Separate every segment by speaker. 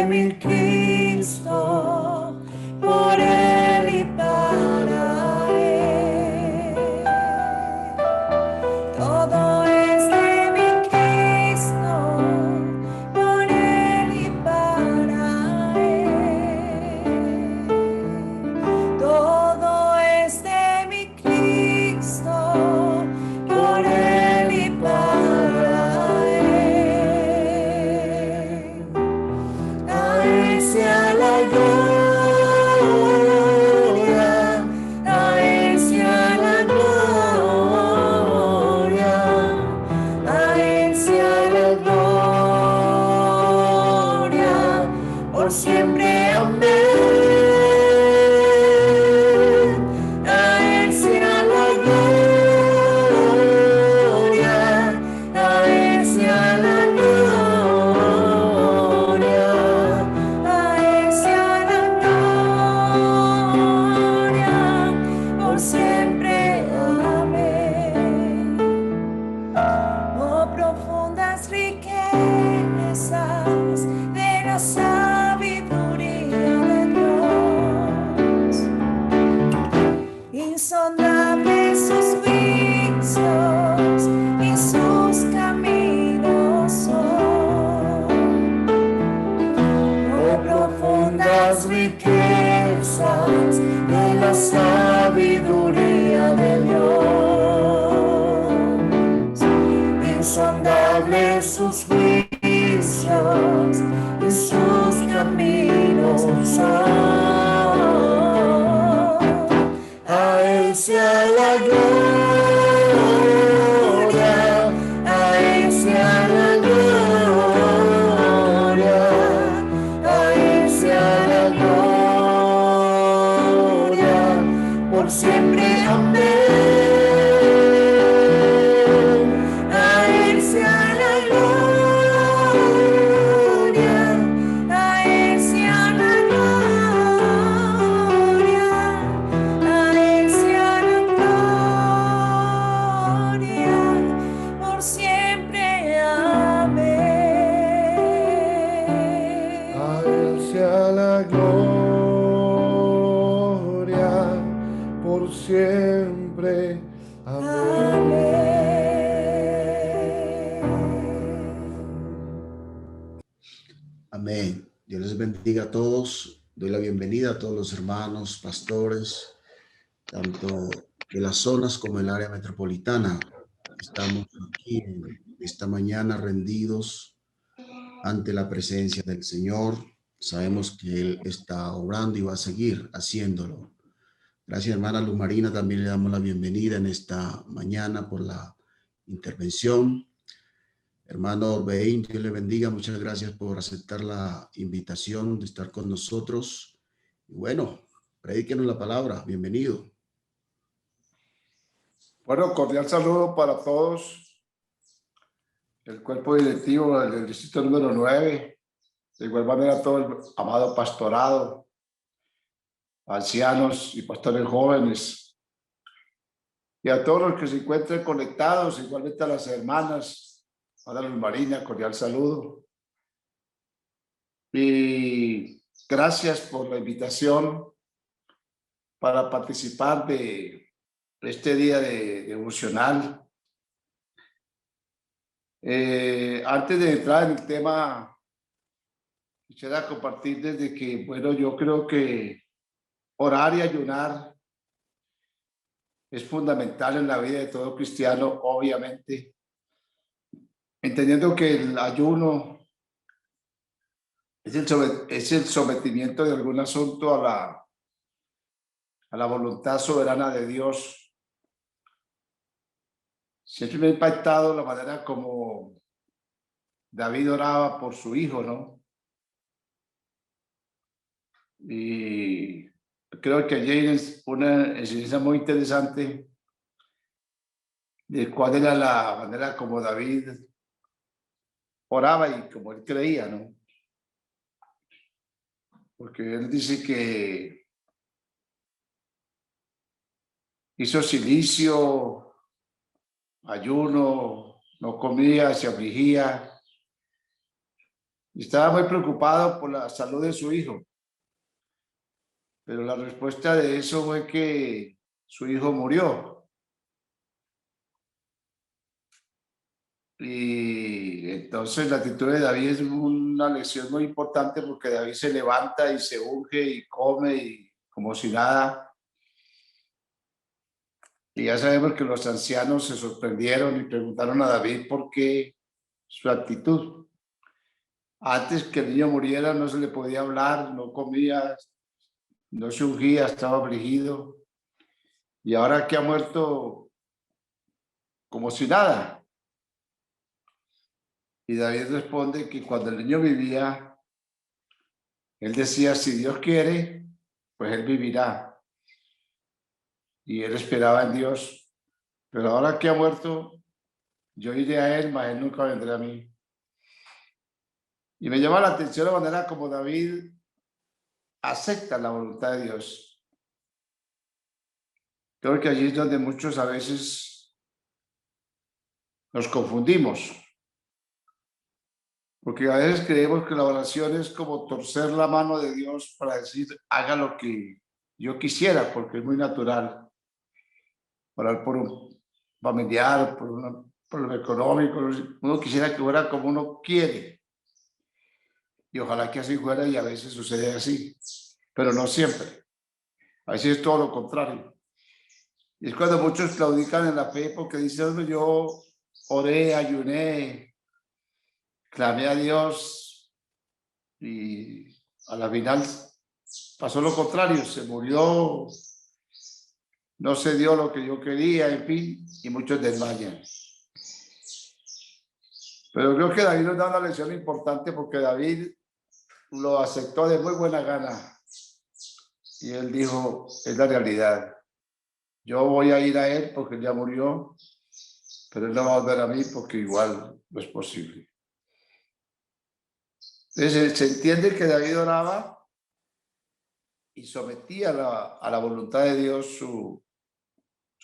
Speaker 1: mi Cristo, por Él y para Él. Todo es de mi Cristo, por Él y para Él. Todo es de mi Cristo, por Él y para Él. A Él sea la gloria, a Él sea la gloria, a Él sea la gloria, por siempre, amén. A Él sea la gloria, a Él sea la gloria, a Él sea la gloria, por siempre, amén. Oh, profundas riquezas de la sabiduría de Dios, insondables sus juicios y sus caminos son. Oh, profundas riquezas de la sabiduría de Dios, insondables sus juicios y sus caminos son. A Él sea la gloria, a Él sea la gloria, a Él sea la gloria, por siempre, amén. A Él sea la gloria, a Él sea la gloria, a Él sea la gloria, por siempre, amén.
Speaker 2: A Él sea la gloria por siempre. Amén.
Speaker 3: Amén. Dios les bendiga a todos. Doy la bienvenida a todos los hermanos, pastores, tanto de las zonas como el área metropolitana. Estamos aquí en esta mañana rendidos ante la presencia del Señor. Sabemos que Él está obrando y va a seguir haciéndolo. Gracias, hermana Luz Marina. También le damos la bienvenida en esta mañana por la intervención. Hermano Orbeín, Dios le bendiga. Muchas gracias por aceptar la invitación de estar con nosotros. Y bueno, predíquenos la palabra. Bienvenido.
Speaker 4: Bueno, cordial saludo para todos. El cuerpo directivo del distrito número 9. De igual manera, todo el amado pastorado, ancianos y pastores jóvenes. Y a todos los que se encuentren conectados, igualmente a las hermanas. Ana Luz Marina, cordial saludo. Y gracias por la invitación para participar de este día de devocional. Antes de entrar en el tema, quisiera compartir desde que, bueno, yo creo que orar y ayunar es fundamental en la vida de todo cristiano, obviamente. Entendiendo que el ayuno es el sometimiento de algún asunto a la voluntad soberana de Dios. Siempre me ha impactado la manera como David oraba por su hijo, ¿no? Y creo que allí es una enseñanza muy interesante de cuál era la manera como David oraba y como él creía, ¿no? Porque él dice que hizo silicio, ayuno, no comía, se afligía. y estaba muy preocupado por la salud de su hijo. Pero la respuesta de eso fue que su hijo murió. Y entonces la actitud de David es una lección muy importante porque David se levanta y se unge y come y como si nada. Y ya sabemos que los ancianos se sorprendieron y preguntaron a David por qué su actitud. Antes que el niño muriera no se le podía hablar, no comía, no se ungía, estaba afligido. Y ahora que ha muerto como si nada. Y David responde que cuando el niño vivía, él decía, si Dios quiere, pues él vivirá. Y él esperaba en Dios. Pero ahora que ha muerto, yo iré a él, mas él nunca vendrá a mí. Y me llama la atención la manera como David acepta la voluntad de Dios. Creo que allí es donde muchos a veces nos confundimos. Porque a veces creemos que la oración es como torcer la mano de Dios para decir, haga lo que yo quisiera, porque es muy natural. Orar por un familiar, por lo económico, uno quisiera que fuera como uno quiere. Y ojalá que así fuera y a veces sucede así, pero no siempre. A veces es todo lo contrario. Y es cuando muchos claudican en la fe porque dicen, yo oré, ayuné, clamé a Dios y a la final pasó lo contrario, se murió, no se dio lo que yo quería, en fin, y muchos desmayan. Pero creo que David nos da una lección importante porque David lo aceptó de muy buena gana. Y él dijo, es la realidad. Yo voy a ir a él porque él ya murió, pero él no va a volver a mí porque igual no es posible. Entonces se entiende que David oraba y sometía a la voluntad de Dios su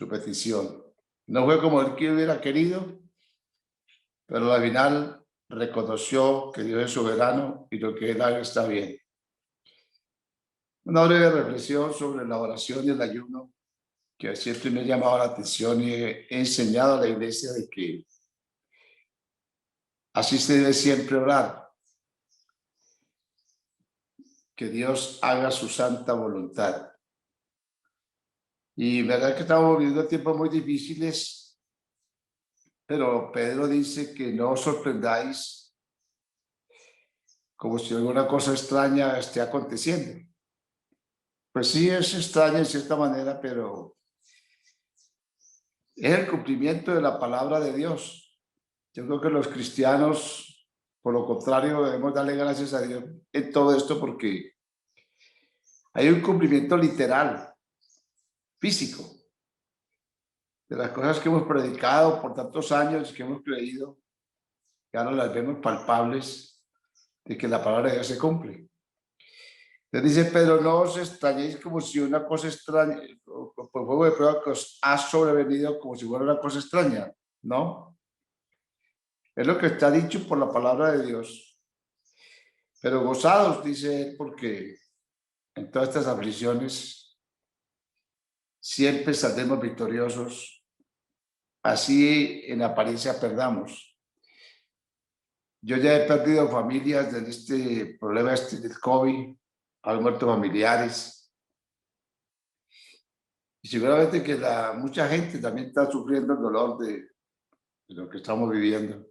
Speaker 4: petición. No fue como él que hubiera querido, pero al final reconoció que Dios es soberano y lo que él haga está bien. Una breve reflexión sobre la oración y el ayuno que siempre me ha llamado la atención y he enseñado a la iglesia de que así se debe siempre orar. Que Dios haga su santa voluntad. Y verdad que estamos viviendo tiempos muy difíciles, pero Pedro dice que no os sorprendáis como si alguna cosa extraña esté aconteciendo. Pues sí, es extraño en cierta manera, pero es el cumplimiento de la palabra de Dios. Yo creo que los cristianos, por lo contrario, debemos darle gracias a Dios en todo esto porque hay un cumplimiento literal, físico, de las cosas que hemos predicado por tantos años y que hemos creído, que ahora las vemos palpables de que la palabra de Dios se cumple. Entonces dice Pedro, no os extrañéis como si una cosa extraña, por fuego de prueba que os ha sobrevenido como si fuera una cosa extraña, ¿no? Es lo que está dicho por la palabra de Dios. Pero gozados, dice él, porque en todas estas aflicciones siempre saldremos victoriosos, así en apariencia perdamos. Yo ya he perdido familias de este problema del COVID, han muerto familiares. Y seguramente que mucha gente también está sufriendo el dolor de lo que estamos viviendo.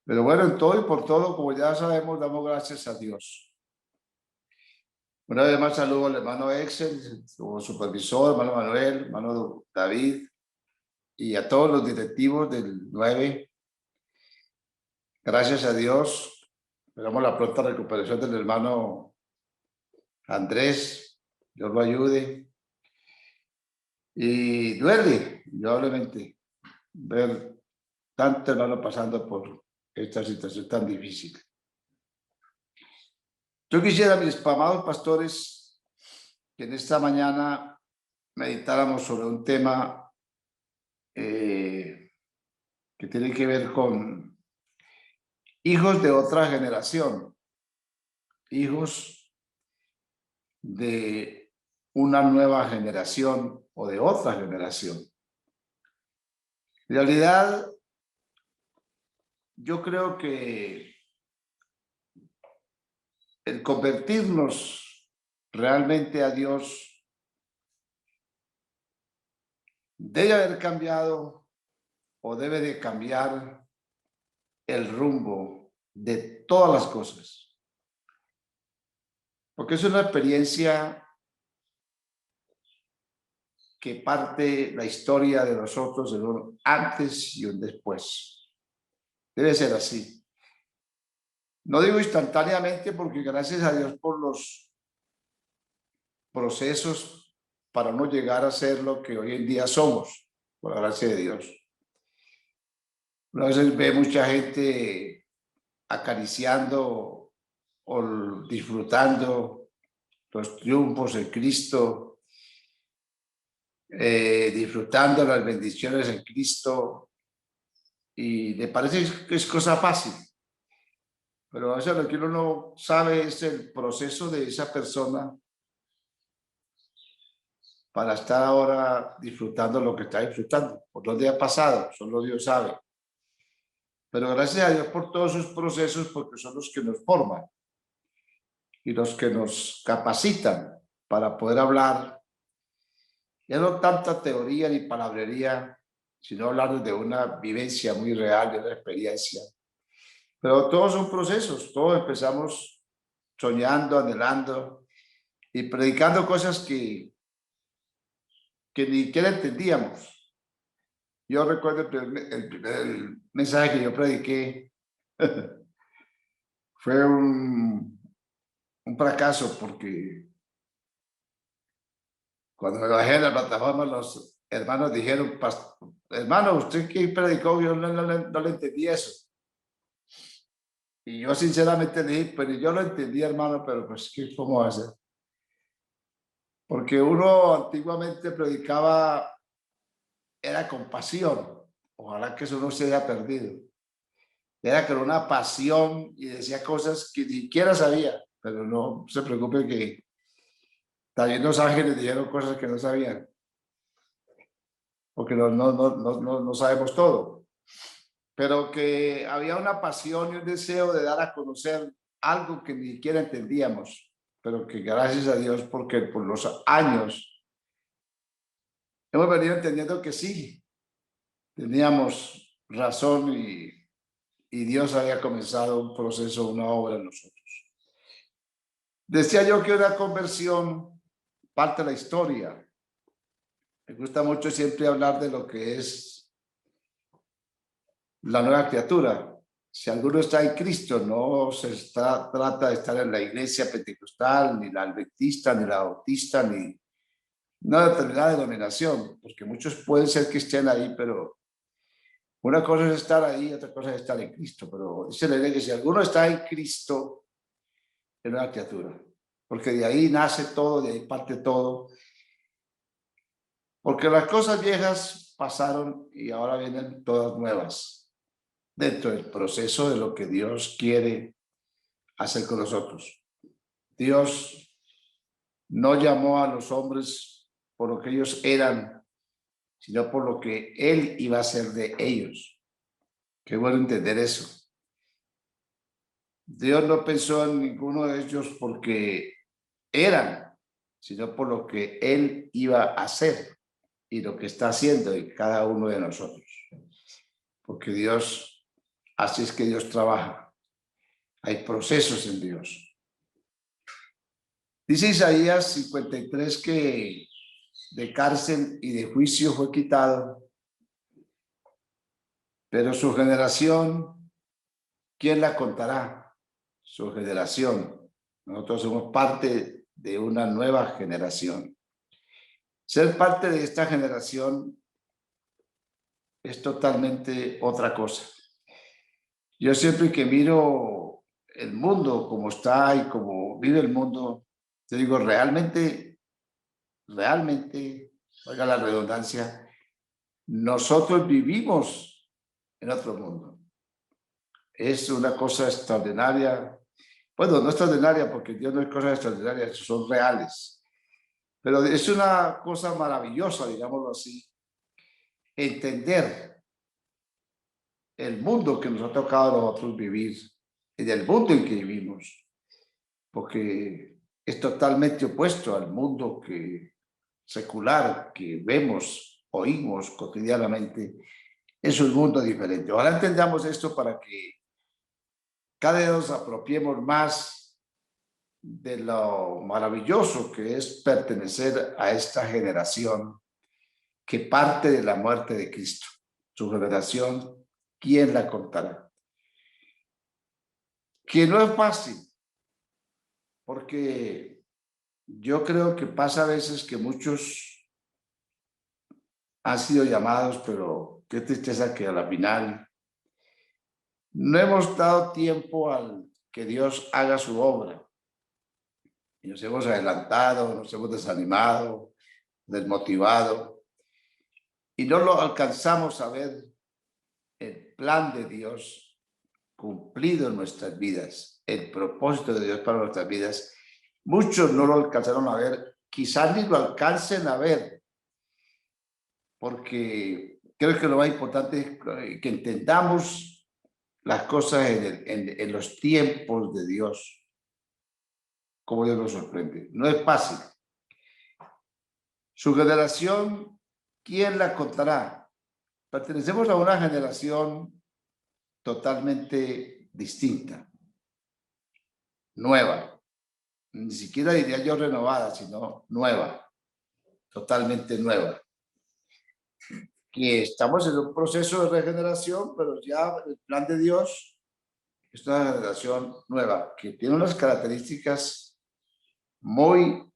Speaker 4: Pero bueno, en todo y por todo, como ya sabemos, damos gracias a Dios. Una vez más saludo al hermano Excel, como supervisor, hermano Manuel, hermano David, y a todos los directivos del 9. Gracias a Dios. Esperamos la pronta recuperación del hermano Andrés. Dios lo ayude. Y duele, indudablemente, ver tanto hermano pasando por esta situación tan difícil. Yo quisiera, mis amados pastores, que en esta mañana meditáramos sobre un tema que tiene que ver con hijos de otra generación, hijos de una nueva generación o de otra generación. En realidad, yo creo que el convertirnos realmente a Dios debe haber cambiado o debe de cambiar el rumbo de todas las cosas. Porque es una experiencia que parte la historia de nosotros en un antes y un después. Debe ser así. No digo instantáneamente porque gracias a Dios por los procesos para no llegar a ser lo que hoy en día somos, por la gracia de Dios. A veces ve mucha gente acariciando o disfrutando los triunfos en Cristo, disfrutando las bendiciones en Cristo, y le parece que es cosa fácil. Pero a veces lo que uno no sabe es el proceso de esa persona para estar ahora disfrutando lo que está disfrutando. Por dónde ha pasado, solo Dios sabe. Pero gracias a Dios por todos sus procesos, porque son los que nos forman y los que nos capacitan para poder hablar. Ya no tanta teoría ni palabrería, sino hablar de una vivencia muy real, de una experiencia. Pero todos son procesos, todos empezamos soñando, anhelando y predicando cosas que ni siquiera entendíamos. Yo recuerdo el primer mensaje que yo prediqué fue un fracaso, porque cuando me bajé de la plataforma los hermanos dijeron: hermano, ¿usted qué predicó? Yo no le entendí eso. Y yo sinceramente le dije: pero yo lo entendí, hermano, pero pues ¿cómo va a ser? Porque uno antiguamente predicaba, era con pasión. Ojalá que eso no se haya perdido. Era con una pasión y decía cosas que ni siquiera sabía, pero no se preocupe que también los ángeles dijeron cosas que no sabían, porque no sabemos todo. Pero que había una pasión y un deseo de dar a conocer algo que ni siquiera entendíamos, pero que gracias a Dios, porque por los años hemos venido entendiendo que sí, teníamos razón y Dios había comenzado un proceso, una obra en nosotros. Decía yo que una conversión parte de la historia. Me gusta mucho siempre hablar de lo que es la nueva criatura. Si alguno está en Cristo, no trata de estar en la iglesia pentecostal, ni la adventista, ni la bautista, ni una determinada denominación, porque muchos pueden ser que estén ahí, pero una cosa es estar ahí, otra cosa es estar en Cristo. Pero dice la Biblia que si alguno está en Cristo, es una criatura, porque de ahí nace todo, de ahí parte todo. Porque las cosas viejas pasaron y ahora vienen todas nuevas, dentro del proceso de lo que Dios quiere hacer con nosotros. Dios no llamó a los hombres por lo que ellos eran, sino por lo que Él iba a hacer de ellos. Qué bueno entender eso. Dios no pensó en ninguno de ellos porque eran, sino por lo que Él iba a hacer y lo que está haciendo en cada uno de nosotros. Porque Dios, así es que Dios trabaja. Hay procesos en Dios. Dice Isaías 53 que de cárcel y de juicio fue quitado, pero su generación, ¿quién la contará? Su generación. Nosotros somos parte de una nueva generación. Ser parte de esta generación es totalmente otra cosa. Yo siempre que miro el mundo como está y como vive el mundo, te digo, realmente, oiga la redundancia, nosotros vivimos en otro mundo. es una cosa extraordinaria. Bueno, no extraordinaria porque Dios no es cosa extraordinaria, son reales. Pero es una cosa maravillosa, digámoslo así, entender el mundo que nos ha tocado a nosotros vivir, en el mundo en que vivimos, porque es totalmente opuesto al mundo secular que vemos, oímos cotidianamente. Es un mundo diferente. Ojalá entendamos esto para que cada vez nos apropiemos más de lo maravilloso que es pertenecer a esta generación que parte de la muerte de Cristo. Su generación, ¿quién la contará? Que no es fácil, porque yo creo que pasa a veces que muchos han sido llamados, pero qué tristeza que a la final no hemos dado tiempo al que Dios haga su obra. Y nos hemos adelantado, nos hemos desanimado, desmotivado, y no lo alcanzamos a ver el plan de Dios cumplido en nuestras vidas, el propósito de Dios para nuestras vidas. Muchos no lo alcanzaron a ver, quizás ni lo alcancen a ver, porque creo que lo más importante es que entendamos las cosas en los tiempos de Dios, como Dios nos sorprende. No es fácil. Su generación, ¿quién la contará? Pertenecemos a una generación totalmente distinta, nueva. Ni siquiera diría yo renovada, sino nueva, totalmente nueva. Que estamos en un proceso de regeneración, pero ya el plan de Dios es una generación nueva, que tiene unas características muy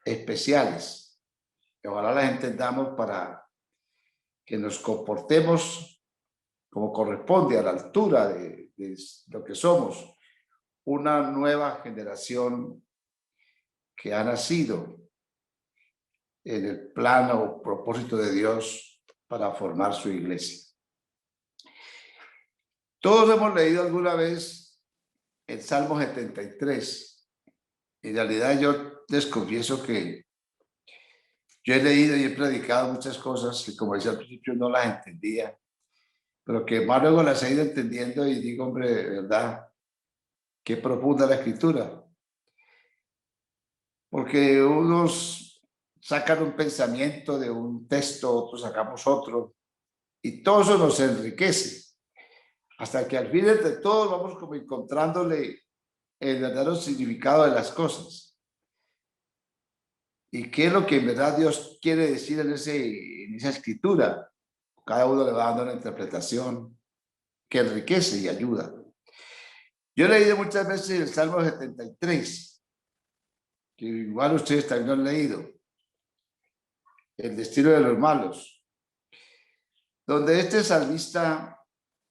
Speaker 4: especiales, que ojalá las entendamos para que nos comportemos como corresponde, a la altura de lo que somos, una nueva generación que ha nacido en el plan o propósito de Dios para formar su iglesia. Todos hemos leído alguna vez el Salmo 73. En realidad yo les confieso que yo he leído y he predicado muchas cosas que, como decía al principio, no las entendía, pero que más luego las he ido entendiendo y digo, hombre, de verdad, qué profunda la escritura. Porque unos sacan un pensamiento de un texto, otros sacamos otro, y todo eso nos enriquece, hasta que al fin de todos vamos como encontrándole el verdadero significado de las cosas. ¿Y qué es lo que en verdad Dios quiere decir en esa escritura? Cada uno le va dando una interpretación que enriquece y ayuda. Yo he leído muchas veces el Salmo 73, que igual ustedes también lo han leído, el destino de los malos, donde este salmista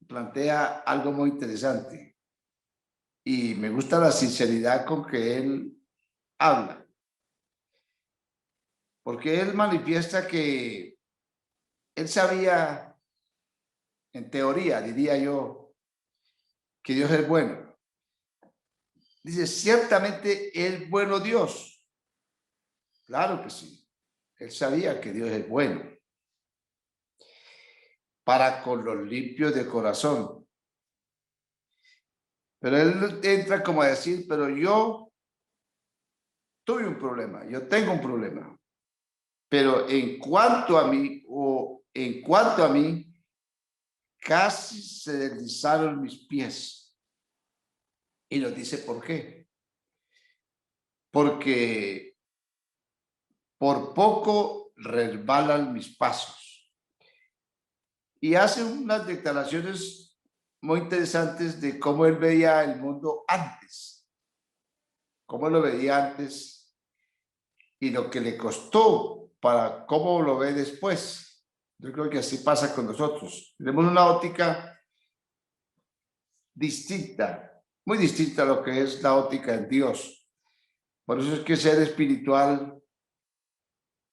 Speaker 4: plantea algo muy interesante y me gusta la sinceridad con que él habla, porque él manifiesta que él sabía, en teoría, diría yo, que Dios es bueno. Dice, ciertamente es bueno Dios. Claro que sí. Él sabía que Dios es bueno para con los limpios de corazón. Pero él entra como a decir, pero yo tuve un problema, yo tengo un problema. Pero en cuanto a mí, casi se deslizaron mis pies. Y nos dice por qué. Porque por poco resbalan mis pasos. Y hace unas declaraciones muy interesantes de cómo él veía el mundo antes. Cómo lo veía antes y lo que le costó para cómo lo ve después. Yo creo que así pasa con nosotros. Tenemos una óptica distinta, muy distinta a lo que es la óptica en Dios. Por eso es que ser espiritual,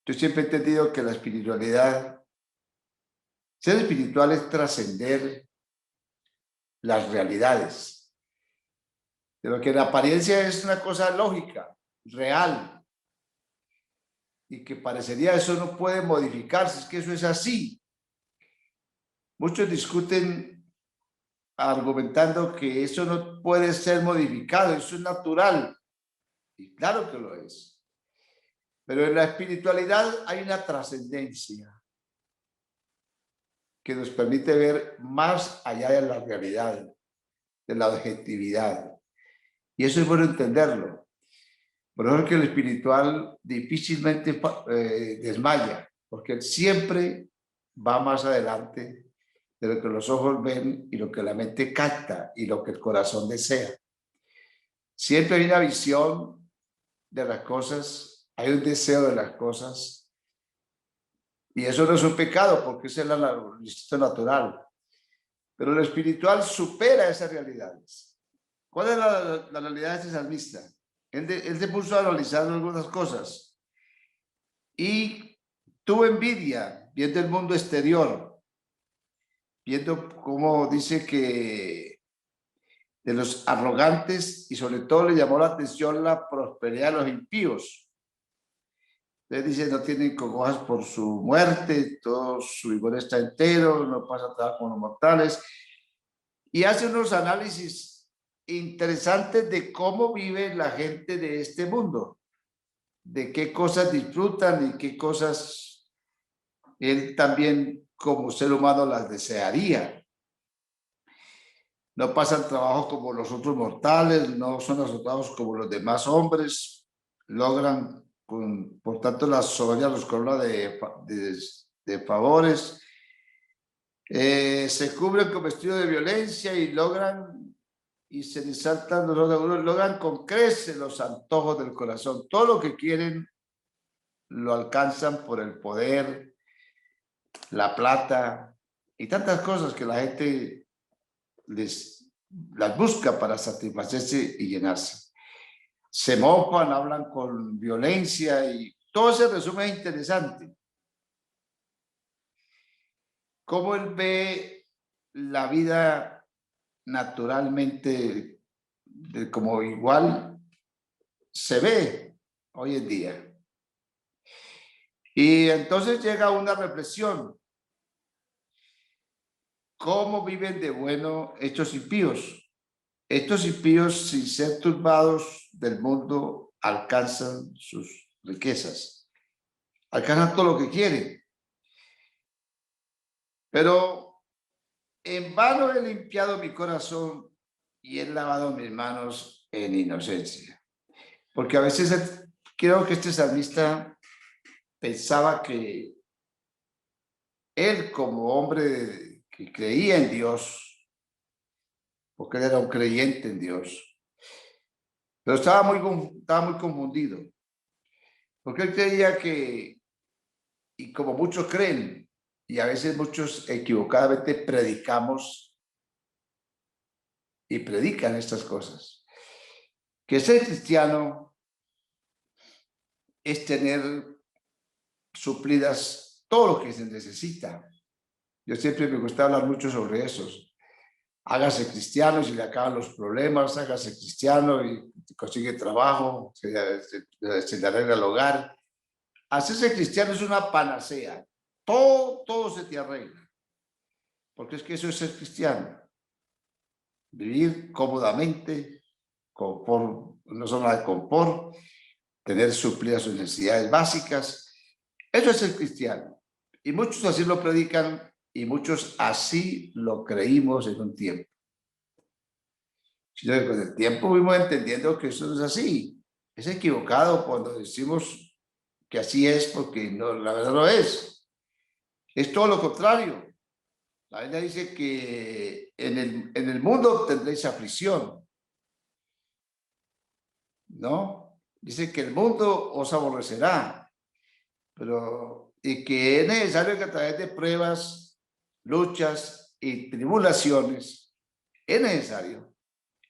Speaker 4: yo siempre he entendido que la espiritualidad, ser espiritual es trascender las realidades. De lo que en apariencia es una cosa lógica, real, y que parecería eso no puede modificarse, es que eso es así. Muchos discuten argumentando que eso no puede ser modificado, eso es natural, y claro que lo es. Pero en la espiritualidad hay una trascendencia que nos permite ver más allá de la realidad, de la objetividad. Y eso es bueno entenderlo. Por eso es que el espiritual difícilmente desmaya, porque él siempre va más adelante de lo que los ojos ven y lo que la mente capta y lo que el corazón desea. Siempre hay una visión de las cosas, hay un deseo de las cosas, y eso no es un pecado porque ese es el instinto natural. Pero lo espiritual supera esas realidades. ¿Cuál es la realidad de este salmista? Él se puso a analizar algunas cosas y tuvo envidia viendo el mundo exterior, viendo cómo dice que de los arrogantes, y sobre todo le llamó la atención la prosperidad de los impíos. Entonces dice, no tienen congojas por su muerte, todo su vigor está entero, no pasa nada con los mortales. Y hace unos análisis interesantes de cómo vive la gente de este mundo, de qué cosas disfrutan y qué cosas él también como ser humano las desearía. No pasan trabajo como los otros mortales, no son azotados como los demás hombres, logran, por tanto, la soberanía los corona de favores, se cubren con vestido de violencia y logran, y se resaltan, logran con creces los antojos del corazón. Todo lo que quieren lo alcanzan por el poder, la plata y tantas cosas que la gente las busca para satisfacerse y llenarse. Se mofan, hablan con violencia y todo ese resumen es interesante. Cómo él ve la vida naturalmente como igual se ve hoy en día. Y entonces llega una reflexión. ¿Cómo viven de bueno estos impíos? Estos impíos, sin ser turbados del mundo, alcanzan sus riquezas. Alcanzan todo lo que quieren. Pero en vano he limpiado mi corazón y he lavado mis manos en inocencia. Porque a veces creo que este salmista pensaba que él, como hombre que creía en Dios, porque él era un creyente en Dios, pero estaba muy confundido, porque él creía que, y como muchos creen, y a veces muchos equivocadamente predicamos y predican estas cosas, que ser cristiano es tener suplidas todo lo que se necesita. Yo siempre me gusta hablar mucho sobre eso. Hágase cristiano y se le acaban los problemas, hágase cristiano y consigue trabajo, se le arregla el hogar. Hacerse cristiano es una panacea. Todo se te arregla. Porque es que eso es ser cristiano. Vivir cómodamente, confort, no zona de confort, tener suplidas sus necesidades básicas. Eso es ser cristiano. Y muchos así lo predican y muchos así lo creímos en un tiempo. Con el tiempo fuimos entendiendo que eso no es así. Es equivocado cuando decimos que así es, porque no, la verdad no es. Es todo lo contrario. La Biblia dice que en el mundo tendréis aflicción, ¿no? Dice que el mundo os aborrecerá, pero y que es necesario que a través de pruebas, luchas y tribulaciones, es necesario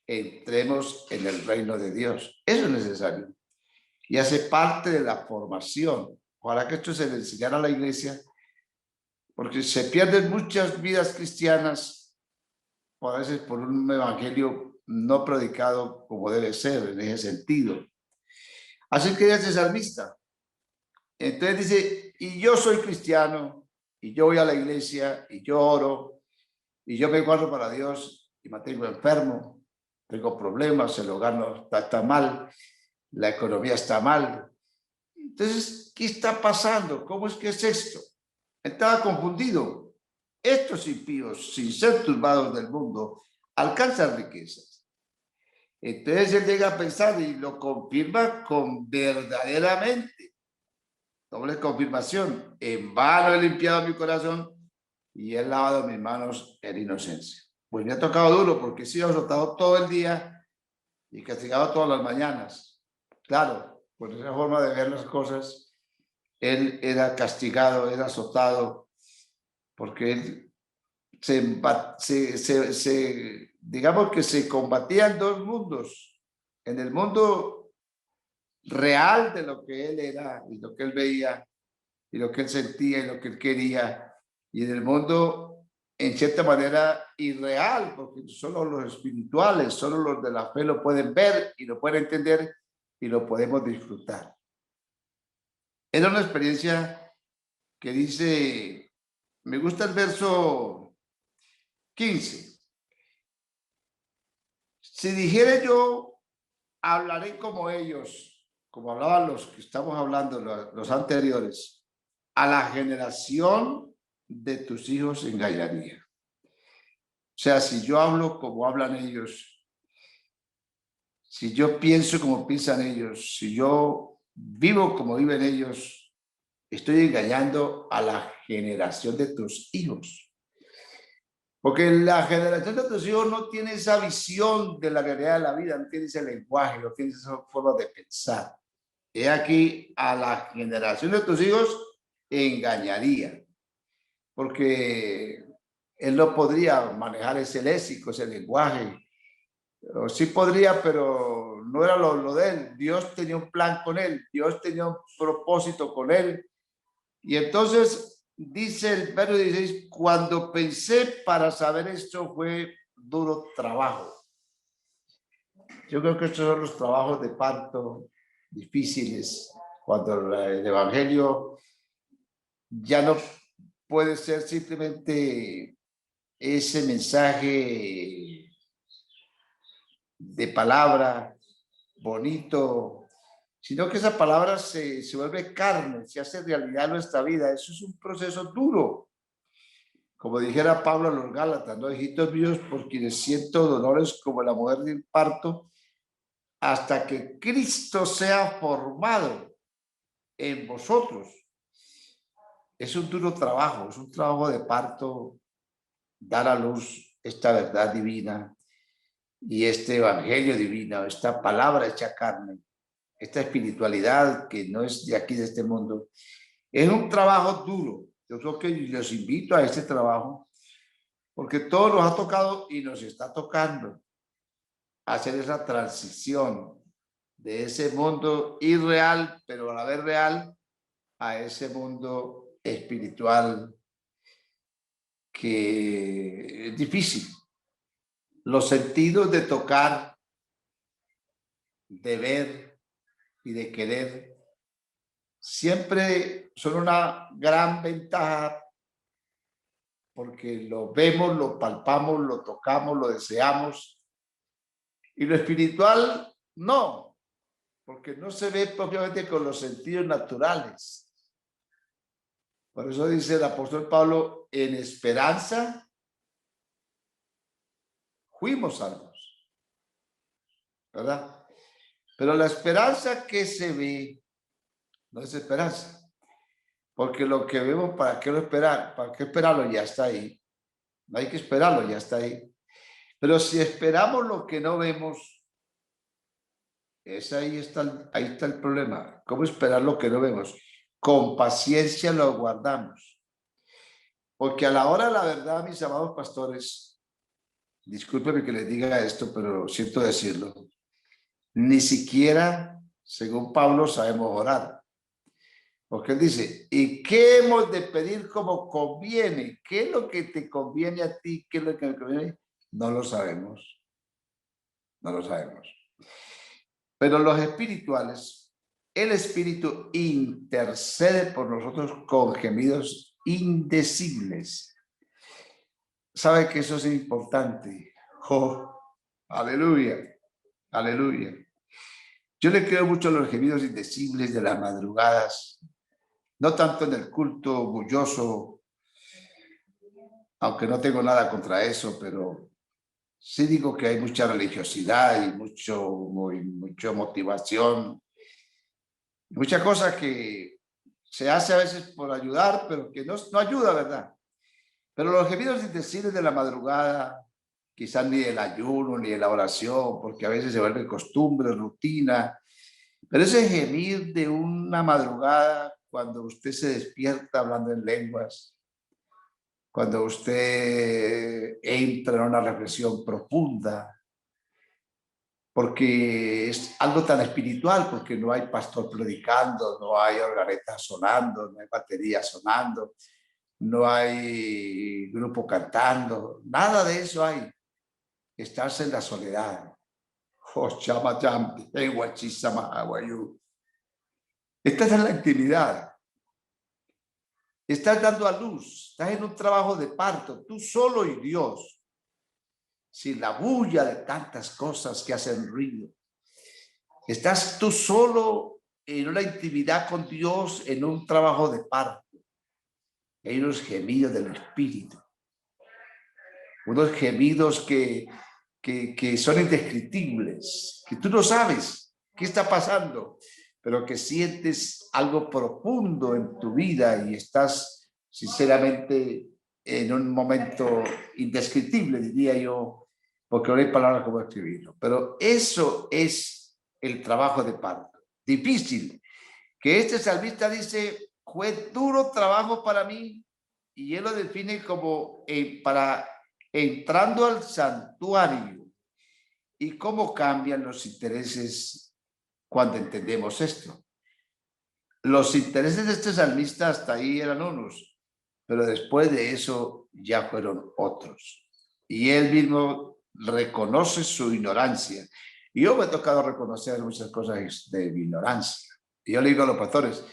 Speaker 4: entremos en el reino de Dios. Eso es necesario y hace parte de la formación. Ojalá que esto se le enseñara a la iglesia, porque se pierden muchas vidas cristianas a veces por un evangelio no predicado como debe ser en ese sentido. Así que ese salmista. Entonces dice, y yo soy cristiano, y yo voy a la iglesia, y yo oro, y yo me guardo para Dios, y me mantengo enfermo, tengo problemas, el hogar no está mal, la economía está mal. Entonces, ¿qué está pasando? ¿Cómo es que es esto? Estaba confundido. Estos impíos, sin ser turbados del mundo, alcanzan riquezas. Entonces él llega a pensar y lo confirma con verdaderamente. Doble confirmación. En vano he limpiado mi corazón y he lavado mis manos en inocencia. Pues me ha tocado duro porque he sido azotado todo el día y castigado todas las mañanas. Claro, por esa forma de ver las cosas, él era castigado, era azotado, porque él digamos que se combatían dos mundos. En el mundo real de lo que él era y lo que él veía y lo que él sentía y lo que él quería, y en el mundo en cierta manera irreal, porque solo los espirituales, solo los de la fe lo pueden ver y lo pueden entender y lo podemos disfrutar. Era una experiencia que dice, me gusta el verso 15. Si dijere yo, hablaré como ellos, como hablaban los que estamos hablando, los anteriores, a la generación de tus hijos engañaría. O sea, si yo hablo como hablan ellos, si yo pienso como piensan ellos, si yo vivo como viven ellos, estoy engañando a la generación de tus hijos. Porque la generación de tus hijos no tiene esa visión de la realidad de la vida, no tiene ese lenguaje, no tiene esa forma de pensar. He aquí, a la generación de tus hijos engañaría, porque él no podría manejar ese léxico, ese lenguaje. O sí podría, pero no era lo de él. Dios tenía un plan con él, Dios tenía un propósito con él. Y entonces dice el verso 16, cuando pensé para saber esto fue duro trabajo. Yo creo que estos son los trabajos de parto difíciles, cuando el evangelio ya no puede ser simplemente ese mensaje de palabra bonito, sino que esa palabra se vuelve carne, se hace realidad en nuestra vida. Eso es un proceso duro. Como dijera Pablo a los Gálatas, ¿no? Hijitos míos, por quienes siento dolores como la mujer del parto, hasta que Cristo sea formado en vosotros. Es un duro trabajo, es un trabajo de parto, dar a luz esta verdad divina y este evangelio divino, esta palabra hecha carne, esta espiritualidad que no es de aquí, de este mundo. Es un trabajo duro. Yo creo que los invito a este trabajo porque todo nos ha tocado y nos está tocando hacer esa transición de ese mundo irreal, pero a la vez real, a ese mundo espiritual que es difícil. Los sentidos de tocar, de ver y de querer siempre son una gran ventaja porque lo vemos, lo palpamos, lo tocamos, lo deseamos. Y lo espiritual no, porque no se ve propiamente con los sentidos naturales. Por eso dice el apóstol Pablo, en esperanza fuimos salvos, ¿verdad? Pero la esperanza que se ve no es esperanza, porque lo que vemos, ¿para qué lo esperar? ¿Para qué esperarlo? Ya está ahí. No hay que esperarlo, ya está ahí. Pero si esperamos lo que no vemos, ahí está el problema. ¿Cómo esperar lo que no vemos? Con paciencia lo guardamos. Porque a la hora de la verdad, mis amados pastores, discúlpenme que les diga esto, pero siento decirlo, ni siquiera, según Pablo, sabemos orar. Porque él dice, ¿y qué hemos de pedir como conviene? ¿Qué es lo que te conviene a ti? ¿Qué es lo que me conviene? No lo sabemos. No lo sabemos. Pero los espirituales, el Espíritu intercede por nosotros con gemidos indecibles. ¿Sabe que eso es importante? Oh, aleluya, aleluya. Yo le creo mucho a los gemidos indecibles de las madrugadas, no tanto en el culto bulloso, aunque no tengo nada contra eso, pero sí digo que hay mucha religiosidad y mucha motivación, mucha cosa que se hace a veces por ayudar, pero que no ayuda, ¿verdad? Pero los gemidos indecibles de la madrugada, quizás ni el ayuno, ni la oración, porque a veces se vuelve costumbre, rutina, pero ese gemir de una madrugada, cuando usted se despierta hablando en lenguas, cuando usted entra en una reflexión profunda, porque es algo tan espiritual, porque no hay pastor predicando, no hay organeta sonando, no hay batería sonando, no hay grupo cantando, nada de eso hay. Estarse en la soledad. Estás en la intimidad. Estás dando a luz. Estás en un trabajo de parto, tú solo y Dios. Sin la bulla de tantas cosas que hacen ruido. Estás tú solo en una intimidad con Dios, en un trabajo de parto. Hay unos gemidos del Espíritu. Unos gemidos que son indescriptibles, que tú no sabes qué está pasando, pero que sientes algo profundo en tu vida y estás sinceramente en un momento indescriptible, diría yo, porque no hay palabras como escribirlo. Pero eso es el trabajo de parto. Difícil. Que este salmista dice, fue duro trabajo para mí, y él lo define como para entrando al santuario. ¿Y cómo cambian los intereses cuando entendemos esto? Los intereses de este salmista hasta ahí eran unos, pero después de eso ya fueron otros. Y él mismo reconoce su ignorancia. Y yo me he tocado reconocer muchas cosas de mi ignorancia. Y yo le digo a los pastores,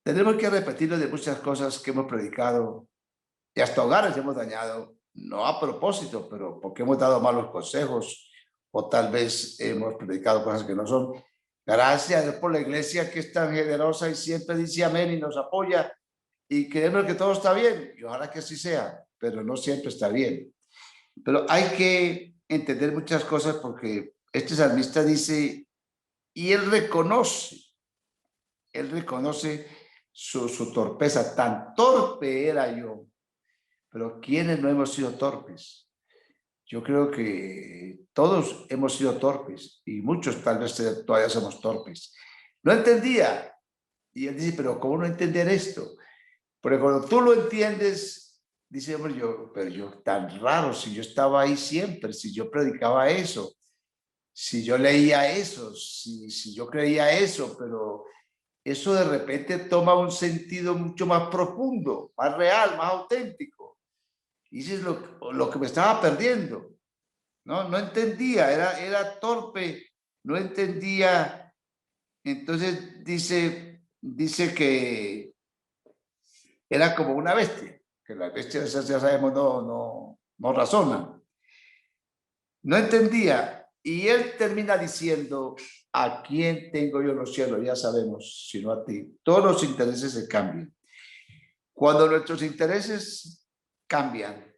Speaker 4: tenemos que repetirlo de muchas cosas que hemos predicado y hasta hogares hemos dañado, no a propósito, pero porque hemos dado malos consejos o tal vez hemos predicado cosas que no son. Gracias a Dios por la iglesia que es tan generosa y siempre dice amén y nos apoya y creemos que todo está bien y ojalá que así sea, pero no siempre está bien. Pero hay que entender muchas cosas porque este salmista dice, y él reconoce su torpeza, tan torpe era yo. Pero ¿quiénes no hemos sido torpes? Yo creo que todos hemos sido torpes y muchos tal vez todavía somos torpes. No entendía. Y él dice, pero ¿cómo no entender esto? Porque cuando tú lo entiendes, dice, hombre, pero yo tan raro, si yo estaba ahí siempre, si yo predicaba eso, si yo leía eso, si yo creía eso, pero eso de repente toma un sentido mucho más profundo, más real, más auténtico. Y eso es lo que me estaba perdiendo. No entendía, era torpe, no entendía. Entonces dice que era como una bestia, que las bestias ya sabemos no razonan. No entendía. Y él termina diciendo, ¿a quién tengo yo en los cielos? Ya sabemos, sino a ti. Todos los intereses se cambian. Cuando nuestros intereses cambian,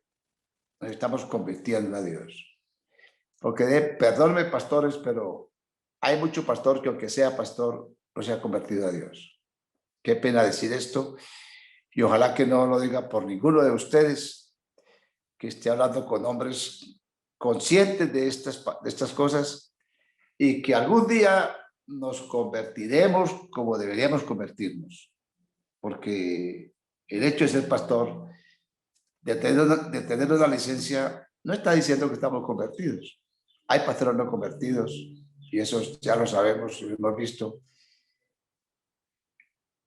Speaker 4: nos estamos convirtiendo a Dios. Porque perdónenme, pastores, pero hay mucho pastor que aunque sea pastor, no se ha convertido a Dios. Qué pena decir esto. Y ojalá que no lo diga por ninguno de ustedes, que esté hablando con hombres conscientes de estas cosas y que algún día nos convertiremos como deberíamos convertirnos. Porque el hecho de ser pastor, de tener una licencia, no está diciendo que estamos convertidos. Hay pastores no convertidos y eso ya lo sabemos y lo hemos visto.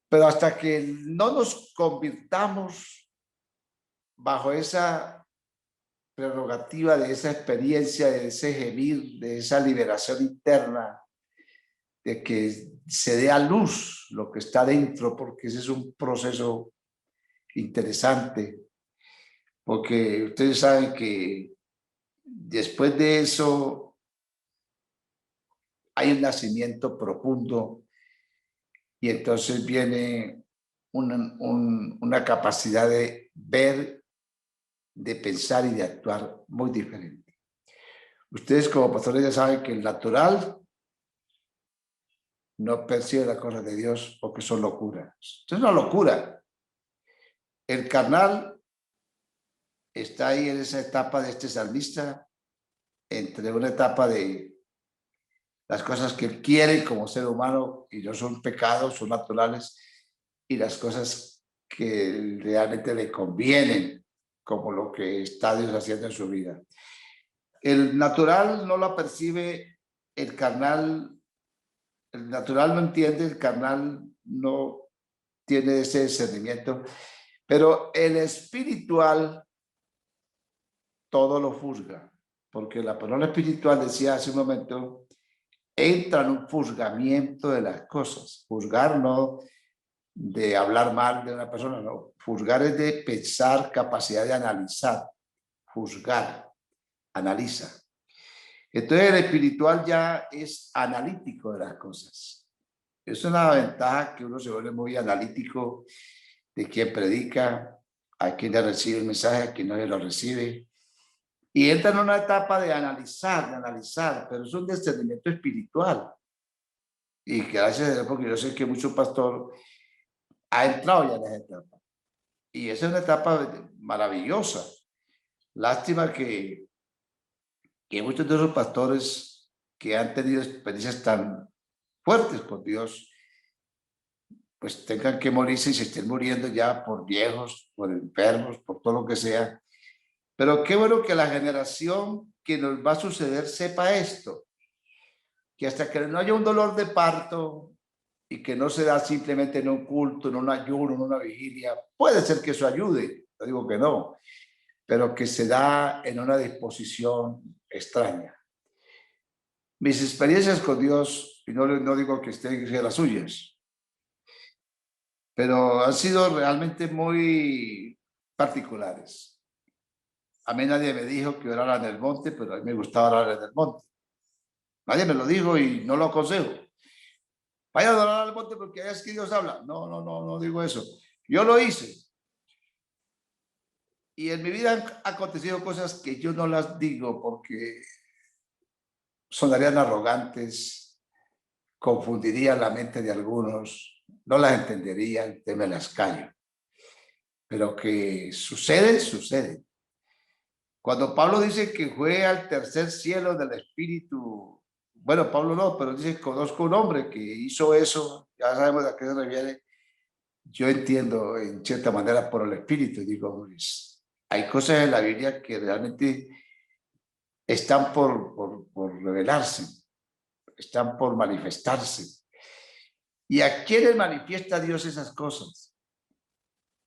Speaker 4: Pero hasta que no nos convirtamos bajo esa prerrogativa de esa experiencia, de ese gemir, de esa liberación interna, de que se dé a luz lo que está dentro, porque ese es un proceso interesante, porque ustedes saben que después de eso hay un nacimiento profundo y entonces viene una capacidad de ver, de pensar y de actuar muy diferente. Ustedes como pastores ya saben que el natural no percibe las cosas de Dios porque son locuras. Esto es una locura. El carnal está ahí en esa etapa de este salmista, entre una etapa de las cosas que él quiere como ser humano y no son pecados, son naturales, y las cosas que realmente le convienen, como lo que está Dios haciendo en su vida. El natural no la percibe, el carnal, el natural no entiende, el carnal no tiene ese discernimiento, pero el espiritual todo lo juzga, porque la palabra espiritual, decía hace un momento, entra en un juzgamiento de las cosas. Juzgar no de hablar mal de una persona, no. Juzgar es de pensar, capacidad de analizar. Juzgar, analiza. Entonces el espiritual ya es analítico de las cosas. Es una ventaja que uno se vuelve muy analítico de quien predica, a quien le recibe el mensaje, a quien no lo recibe. Y entra en una etapa de analizar, pero es un discernimiento espiritual. Y gracias a Dios, porque yo sé que mucho pastor ha entrado ya en esa etapa. Y esa es una etapa maravillosa. Lástima que muchos de esos pastores que han tenido experiencias tan fuertes con Dios, pues tengan que morirse y se estén muriendo ya por viejos, por enfermos, por todo lo que sea. Pero qué bueno que la generación que nos va a suceder sepa esto, que hasta que no haya un dolor de parto y que no se da simplemente en un culto, en un ayuno, en una vigilia, puede ser que eso ayude, no digo que no, pero que se da en una disposición extraña. Mis experiencias con Dios, y no digo que estén en las suyas, pero han sido realmente muy particulares. A mí nadie me dijo que orara en el monte, pero a mí me gustaba orar en el monte. Nadie me lo dijo y no lo aconsejo. Vaya a adorar al monte porque es que Dios habla. No digo eso. Yo lo hice. Y en mi vida han acontecido cosas que yo no las digo porque sonarían arrogantes, confundirían la mente de algunos, no las entenderían, me las callo. Pero que sucede, sucede. Cuando Pablo dice que fue al tercer cielo del Espíritu, bueno, Pablo no, pero dice, conozco un hombre que hizo eso, ya sabemos a qué se refiere. Yo entiendo en cierta manera por el Espíritu, digo, pues, hay cosas en la Biblia que realmente están por revelarse, están por manifestarse. ¿Y a quiénes manifiesta Dios esas cosas?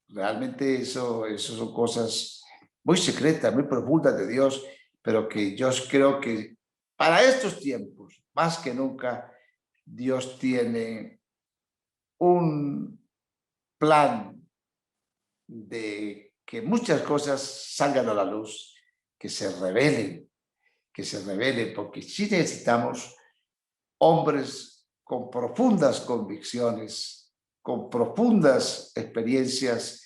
Speaker 4: Realmente eso son cosas muy secretas, muy profundas de Dios, pero que yo creo que para estos tiempos, más que nunca, Dios tiene un plan de que muchas cosas salgan a la luz, que se revelen, porque sí necesitamos hombres con profundas convicciones, con profundas experiencias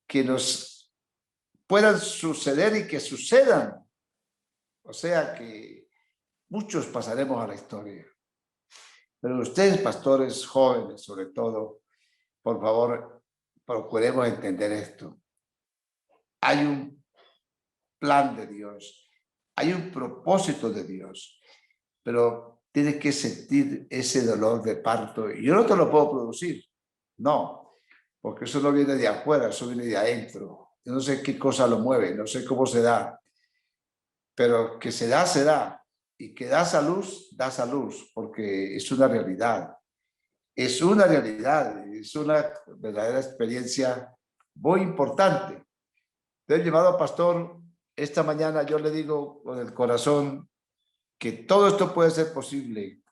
Speaker 4: que nos puedan suceder y que sucedan. O sea que muchos pasaremos a la historia. Pero ustedes, pastores jóvenes, sobre todo, por favor, procuremos entender esto. Hay un plan de Dios, hay un propósito de Dios, pero tienes que sentir ese dolor de parto. Y yo no te lo puedo producir, no, porque eso no viene de afuera, eso viene de adentro. Yo no sé qué cosa lo mueve, no sé cómo se da, pero que se da, se da. Y que da salud, porque es una realidad. Es una realidad, es una verdadera experiencia muy importante. Entonces, llamado pastor, esta mañana yo le digo con el corazón que todo esto puede ser posible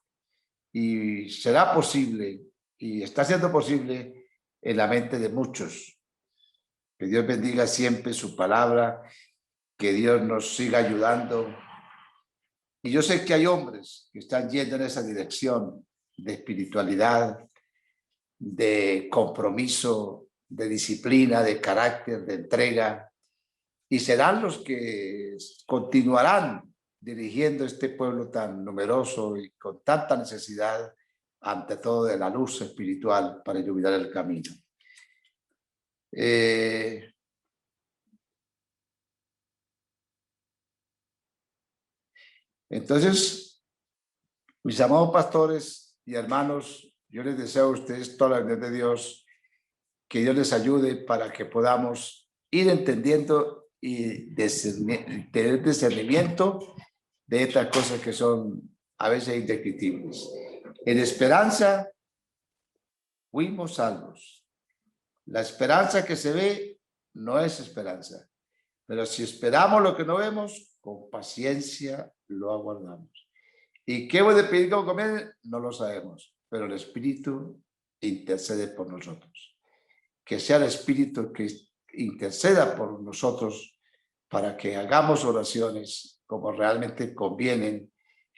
Speaker 4: y será posible y está siendo posible en la mente de muchos. Que Dios bendiga siempre su palabra, que Dios nos siga ayudando. Y yo sé que hay hombres que están yendo en esa dirección de espiritualidad, de compromiso, de disciplina, de carácter, de entrega, y serán los que continuarán dirigiendo este pueblo tan numeroso y con tanta necesidad, ante todo, de la luz espiritual para iluminar el camino. Entonces, mis amados pastores y hermanos, yo les deseo a ustedes toda la bendición de Dios, que Dios les ayude para que podamos ir entendiendo y tener discernimiento de estas cosas que son a veces indescriptibles. En esperanza fuimos salvos. La esperanza que se ve no es esperanza, pero si esperamos lo que no vemos, con paciencia lo aguardamos. ¿Y qué hemos de pedir como comer? No lo sabemos, pero el Espíritu intercede por nosotros. Que sea el Espíritu que interceda por nosotros para que hagamos oraciones como realmente convienen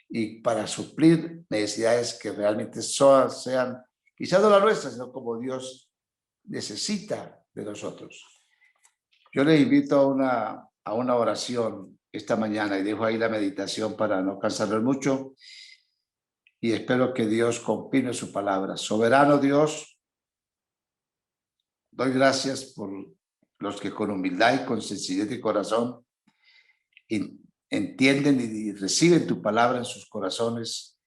Speaker 4: y para suplir necesidades que realmente sean, quizás no las nuestras, sino como Dios necesita de nosotros. Yo les invito a una oración esta mañana y dejo ahí la meditación para no cansarlos mucho y espero que Dios confirme su palabra. Soberano Dios, doy gracias por los que con humildad y con sencillez de corazón entienden y reciben tu palabra en sus corazones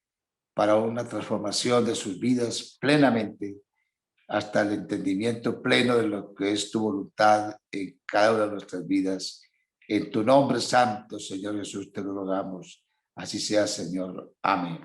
Speaker 4: para una transformación de sus vidas plenamente hasta el entendimiento pleno de lo que es tu voluntad en cada una de nuestras vidas. En tu nombre santo, Señor Jesús, te lo rogamos. Así sea, Señor. Amén.